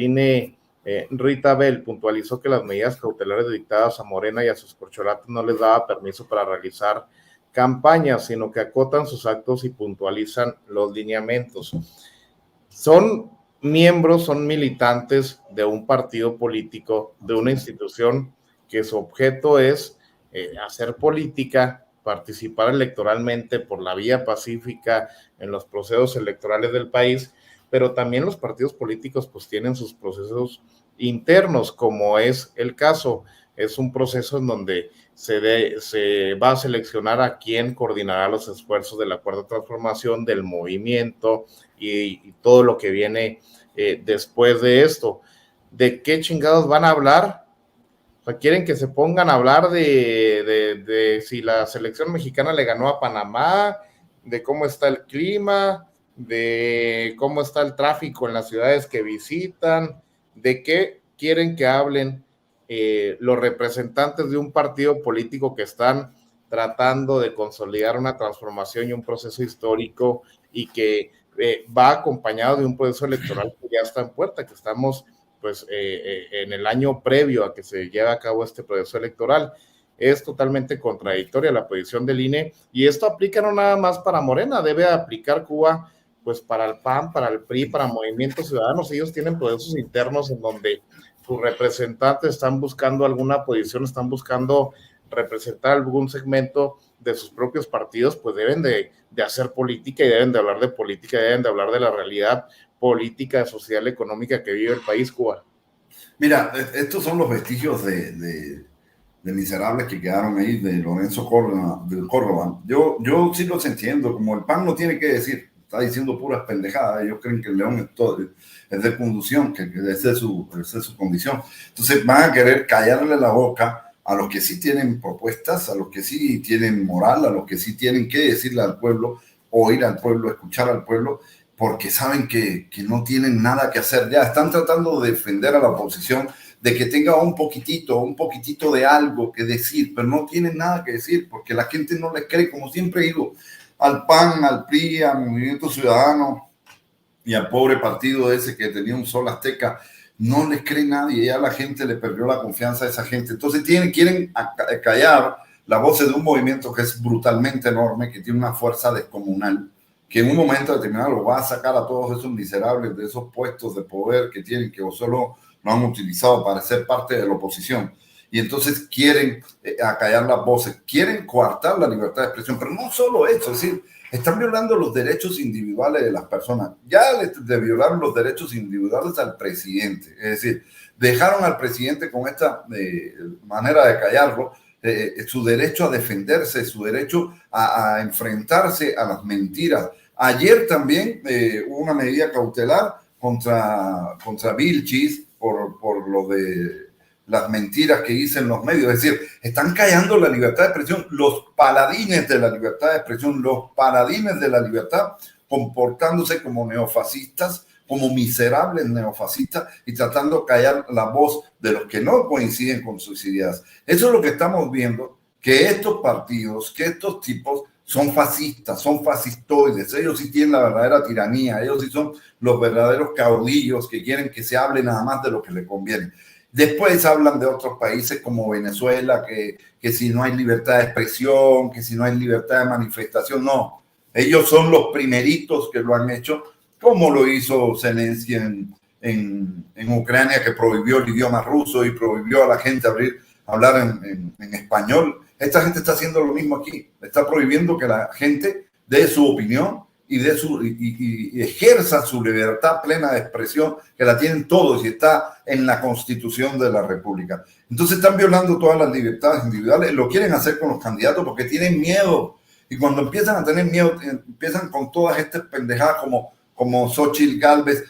INE, Rita Bell, puntualizó que las medidas cautelares dictadas a Morena y a sus corcholatas no les daba permiso para realizar campañas, sino que acotan sus actos y puntualizan los lineamientos. Son miembros, son militantes de un partido político, de una institución que su objeto es hacer política, participar electoralmente por la vía pacífica en los procesos electorales del país, pero también los partidos políticos pues tienen sus procesos internos, como es el caso. Es un proceso en donde se va a seleccionar a quién coordinará los esfuerzos de la Cuarta Transformación, del movimiento y todo lo que viene después de esto. ¿De qué chingados van a hablar? O sea, quieren que se pongan a hablar de si la selección mexicana le ganó a Panamá, de cómo está el clima, de cómo está el tráfico en las ciudades que visitan, de qué quieren que hablen los representantes de un partido político que están tratando de consolidar una transformación y un proceso histórico y que va acompañado de un proceso electoral que ya está en puerta, que estamos pues en el año previo a que se lleve a cabo este proceso electoral. Es totalmente contradictoria la posición del INE y esto aplica no nada más para Morena, debe aplicar Cuba pues para el PAN, para el PRI, para Movimientos Ciudadanos. Ellos tienen procesos internos en donde sus representantes están buscando alguna posición, están buscando representar algún segmento de sus propios partidos, pues deben de hacer política y deben de hablar de política, deben de hablar de la realidad política, social, económica que vive el país Cuba. Mira, estos son los vestigios de miserables que quedaron ahí de Lorenzo Córdoba. Yo sí los entiendo, como el PAN no tiene que decir, está diciendo puras pendejadas, ellos creen que el león es de conducción, que esa es su condición. Entonces van a querer callarle la boca a los que sí tienen propuestas, a los que sí tienen moral, a los que sí tienen que decirle al pueblo, oír al pueblo, escuchar al pueblo, porque saben que no tienen nada que hacer. Ya están tratando de defender a la oposición, de que tenga un poquitito de algo que decir, pero no tienen nada que decir, porque la gente no les cree, como siempre digo, al PAN, al PRI, al Movimiento Ciudadano y al pobre partido ese que tenía un sol azteca, no les cree nadie, ya la gente le perdió la confianza a esa gente. Entonces quieren callar la voz de un movimiento que es brutalmente enorme, que tiene una fuerza descomunal, que en un momento determinado lo va a sacar a todos esos miserables de esos puestos de poder que tienen, que solo lo han utilizado para ser parte de la oposición. Y entonces quieren acallar las voces, quieren coartar la libertad de expresión, pero no solo eso, es decir, están violando los derechos individuales de las personas. Ya le violaron los derechos individuales al presidente, es decir, dejaron al presidente con esta manera de callarlo, su derecho a defenderse, su derecho a enfrentarse a las mentiras. Ayer también hubo una medida cautelar contra Vilchis por lo de las mentiras que dicen los medios. Es decir, están callando la libertad de expresión, los paladines de la libertad de expresión, los paladines de la libertad, comportándose como neofascistas, como miserables neofascistas y tratando de callar la voz de los que no coinciden con sus ideas. Eso es lo que estamos viendo, que estos partidos, que estos tipos son fascistas, son fascistoides, ellos sí tienen la verdadera tiranía, ellos sí son los verdaderos caudillos que quieren que se hable nada más de lo que les conviene. Después hablan de otros países como Venezuela, que si no hay libertad de expresión, que si no hay libertad de manifestación, no. Ellos son los primeritos que lo han hecho, como lo hizo Zelensky en Ucrania, que prohibió el idioma ruso y prohibió a la gente hablar en español. Esta gente está haciendo lo mismo aquí. Está prohibiendo que la gente dé su opinión y ejerza su libertad plena de expresión, que la tienen todos y está en la Constitución de la República. Entonces están violando todas las libertades individuales. Lo quieren hacer con los candidatos porque tienen miedo. Y cuando empiezan a tener miedo, empiezan con todas estas pendejadas como Xochitl Gálvez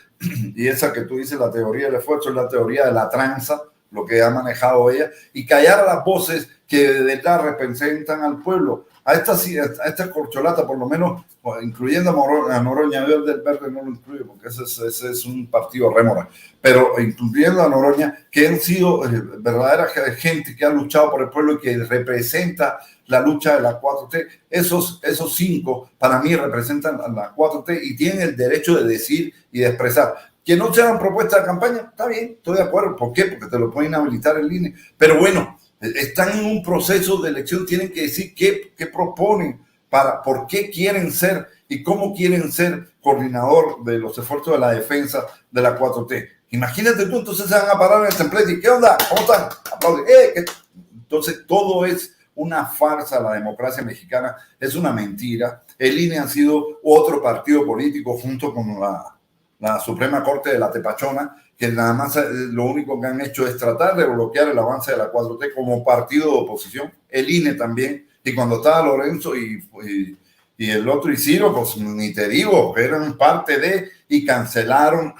y esa que tú dices, la teoría del esfuerzo, es la teoría de la tranza, lo que ha manejado ella, y callar a las voces que de verdad representan al pueblo. A esta corcholata, por lo menos, incluyendo a Noroña, del Verde no lo incluye porque ese es un partido rémora, pero incluyendo a Noroña, que han sido verdadera gente que ha luchado por el pueblo y que representa la lucha de la 4T. Esos cinco para mí representan a la 4T y tienen el derecho de decir y de expresar. Que no se hagan propuestas de campaña, está bien, estoy de acuerdo. ¿Por qué? Porque te lo pueden habilitar el INE. Pero bueno, están en un proceso de elección, tienen que decir qué proponen, por qué quieren ser y cómo quieren ser coordinador de los esfuerzos de la defensa de la 4T. Imagínate tú, entonces se van a parar en el templete y ¿qué onda? ¿Cómo están? Aplauden. Entonces todo es una farsa. La democracia mexicana es una mentira. El INE ha sido otro partido político junto con la Suprema Corte de la Tepachona, que nada más lo único que han hecho es tratar de bloquear el avance de la 4T como partido de oposición. El INE también. Y cuando estaba Lorenzo y el otro Isidro, pues ni te digo, eran parte de y cancelaron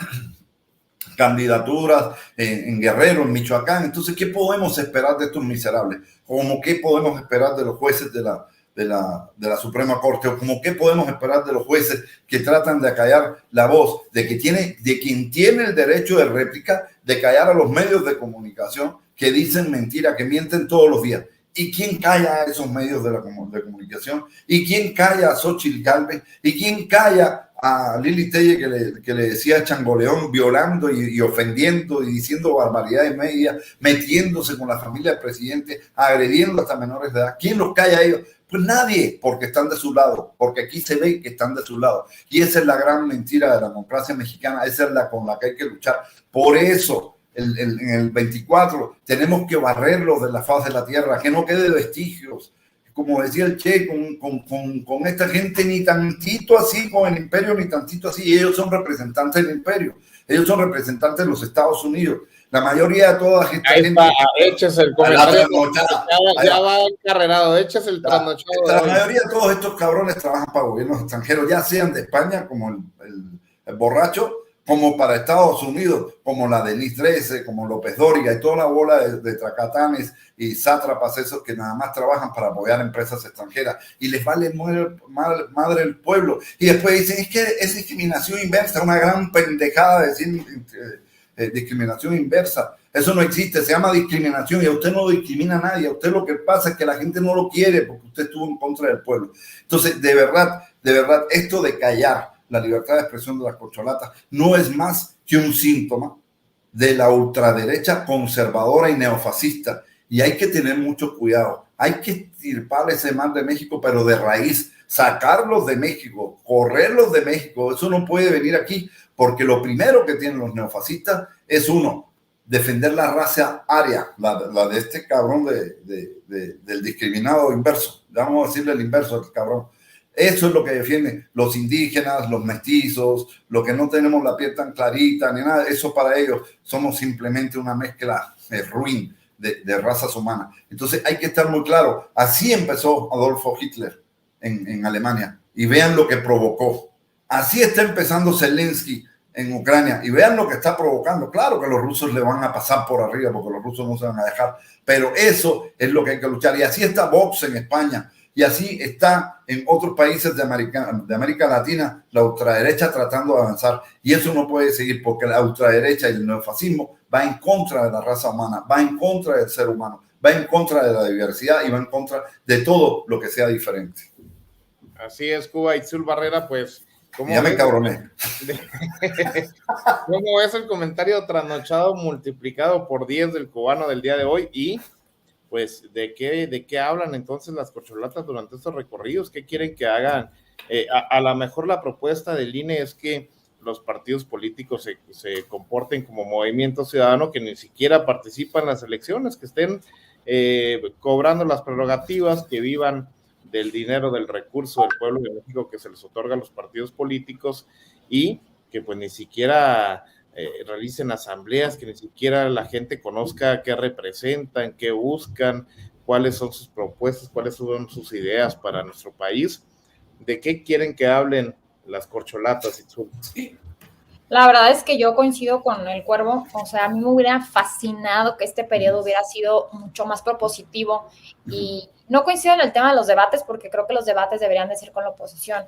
candidaturas en Guerrero, en Michoacán. Entonces, ¿qué podemos esperar de estos miserables? ¿Cómo qué podemos esperar de los jueces de la Suprema Corte? ¿O como qué podemos esperar de los jueces que tratan de acallar la voz de quien tiene el derecho de réplica, de callar a los medios de comunicación que dicen mentira, que mienten todos los días? ¿Y quién calla a esos medios de comunicación? ¿Y quién calla a Xochitl Gálvez? ¿Y quién calla a Lili Telle que le decía changoleón, violando y ofendiendo y diciendo barbaridades media, metiéndose con la familia del presidente, agrediendo hasta menores de edad? ¿Quién los calla a ellos? Pues nadie, porque están de su lado, porque aquí se ve que están de su lado. Y esa es la gran mentira de la democracia mexicana, esa es la con la que hay que luchar. Por eso, en el 24 tenemos que barrerlos de la faz de la tierra, que no quede vestigios. Como decía el Che, con esta gente ni tantito así, con el imperio ni tantito así. Ellos son representantes del imperio, ellos son representantes de los Estados Unidos. La mayoría de toda esta ahí gente... Eches el comentario, ya va encarrerado, eches el trasnochado. La mayoría de todos estos cabrones trabajan para gobiernos extranjeros, ya sean de España, como el borracho, como para Estados Unidos, como la Denise Dresser, como López Dóriga y toda la bola de tracatanes y sátrapas esos que nada más trabajan para apoyar empresas extranjeras y les vale madre el pueblo. Y después dicen, es que es discriminación inversa, una gran pendejada decir discriminación inversa. Eso no existe, se llama discriminación y a usted no discrimina a nadie. A usted lo que pasa es que la gente no lo quiere porque usted estuvo en contra del pueblo. Entonces, de verdad, esto de callar la libertad de expresión de las corcholatas no es más que un síntoma de la ultraderecha conservadora y neofascista. Y hay que tener mucho cuidado. Hay que estirpar ese mal de México, pero de raíz. Sacarlos de México, correrlos de México. Eso no puede venir aquí, porque lo primero que tienen los neofascistas es defender la raza aria, la de este cabrón del discriminado inverso. Vamos a decirle el inverso al cabrón. Eso es lo que defienden los indígenas, los mestizos, los que no tenemos la piel tan clarita, ni nada. Eso para ellos somos simplemente una mezcla ruin de razas humanas. Entonces hay que estar muy claro. Así empezó Adolfo Hitler en Alemania. Y vean lo que provocó. Así está empezando Zelensky en Ucrania. Y vean lo que está provocando. Claro que los rusos le van a pasar por arriba porque los rusos no se van a dejar. Pero eso es lo que hay que luchar. Y así está Vox en España. Y así está en otros países de América Latina la ultraderecha tratando de avanzar. Y eso no puede seguir porque la ultraderecha y el neofascismo va en contra de la raza humana, va en contra del ser humano, va en contra de la diversidad y va en contra de todo lo que sea diferente. Así es, Cuba. Itzul Barrera, pues... Ya me cabroné. ¿Cómo es el comentario trasnochado multiplicado por 10 del cubano del día de hoy? Y... pues, ¿de qué hablan entonces las corcholatas durante estos recorridos? ¿Qué quieren que hagan? A lo mejor la propuesta del INE es que los partidos políticos se comporten como movimiento ciudadano, que ni siquiera participan en las elecciones, que estén cobrando las prerrogativas, que vivan del dinero, del recurso del pueblo de México que se les otorga a los partidos políticos y que pues ni siquiera... realicen asambleas, que ni siquiera la gente conozca qué representan, qué buscan, cuáles son sus propuestas, cuáles son sus ideas para nuestro país. ¿De qué quieren que hablen las corcholatas? Sí. La verdad es que yo coincido con el Cuervo, o sea, a mí me hubiera fascinado que este periodo hubiera sido mucho más propositivo y no coincido en el tema de los debates porque creo que los debates deberían de ser con la oposición.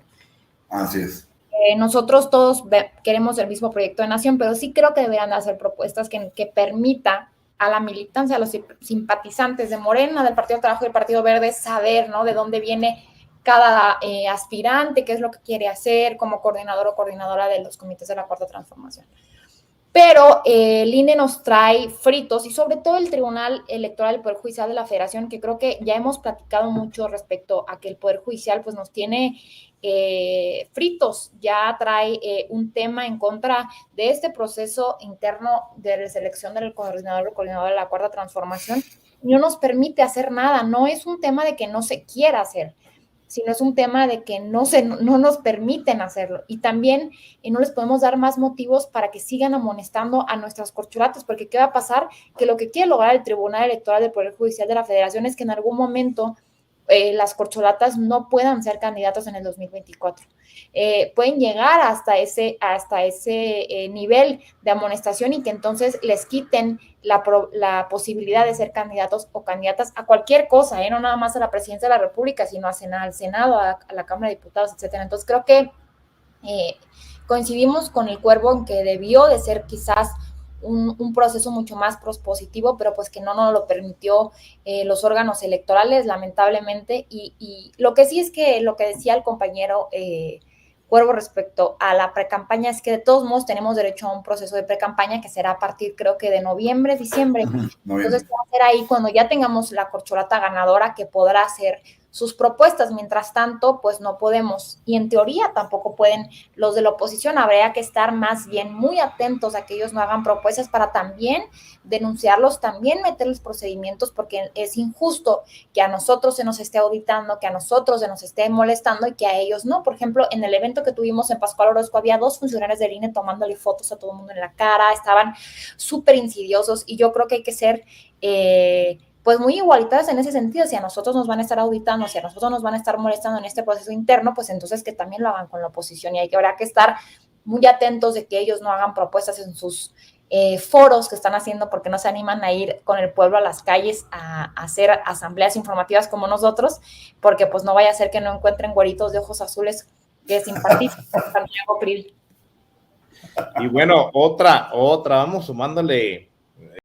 Así es. Nosotros todos queremos el mismo proyecto de nación, pero sí creo que deberían de hacer propuestas que permita a la militancia, a los simpatizantes de Morena, del Partido del Trabajo y del Partido Verde, saber, ¿no?, de dónde viene cada aspirante, qué es lo que quiere hacer como coordinador o coordinadora de los comités de la Cuarta Transformación. Pero el INE nos trae fritos y sobre todo el Tribunal Electoral del Poder Judicial de la Federación, que creo que ya hemos platicado mucho respecto a que el Poder Judicial pues nos tiene fritos, ya trae un tema en contra de este proceso interno de selección del coordinador o coordinadora de la Cuarta Transformación. No nos permite hacer nada, no es un tema de que no se quiera hacer, sino es un tema de que no nos permiten hacerlo. Y también no les podemos dar más motivos para que sigan amonestando a nuestras corcholatas, porque ¿qué va a pasar? Que lo que quiere lograr el Tribunal Electoral del Poder Judicial de la Federación es que en algún momento las corcholatas no puedan ser candidatos en el 2024. Pueden llegar hasta ese nivel de amonestación y que entonces les quiten la posibilidad de ser candidatos o candidatas a cualquier cosa, no nada más a la presidencia de la República, sino al Senado, a la Cámara de Diputados, etcétera. Entonces creo que coincidimos con el Cuervo en que debió de ser quizás un proceso mucho más propositivo, pero pues que no nos lo permitió los órganos electorales, lamentablemente. Y lo que sí es que lo que decía el compañero Cuervo respecto a la precampaña es que de todos modos tenemos derecho a un proceso de precampaña que será a partir, creo que de noviembre, diciembre. Entonces va a ser ahí cuando ya tengamos la corcholata ganadora que podrá hacer sus propuestas. Mientras tanto, pues no podemos, y en teoría tampoco pueden los de la oposición. Habría que estar más bien muy atentos a que ellos no hagan propuestas para también denunciarlos, también meterles procedimientos, porque es injusto que a nosotros se nos esté auditando, que a nosotros se nos esté molestando y que a ellos no. Por ejemplo, en el evento que tuvimos en Pascual Orozco había 2 funcionarios del INE tomándole fotos a todo el mundo en la cara, estaban súper insidiosos, y yo creo que hay que ser pues muy igualitarias en ese sentido. Si a nosotros nos van a estar auditando, si a nosotros nos van a estar molestando en este proceso interno, pues entonces que también lo hagan con la oposición, y habrá que estar muy atentos de que ellos no hagan propuestas en sus foros que están haciendo, porque no se animan a ir con el pueblo a las calles a hacer asambleas informativas como nosotros, porque pues no vaya a ser que no encuentren güeritos de ojos azules que simpatizan con Santiago Krill. Y bueno, otra, vamos sumándole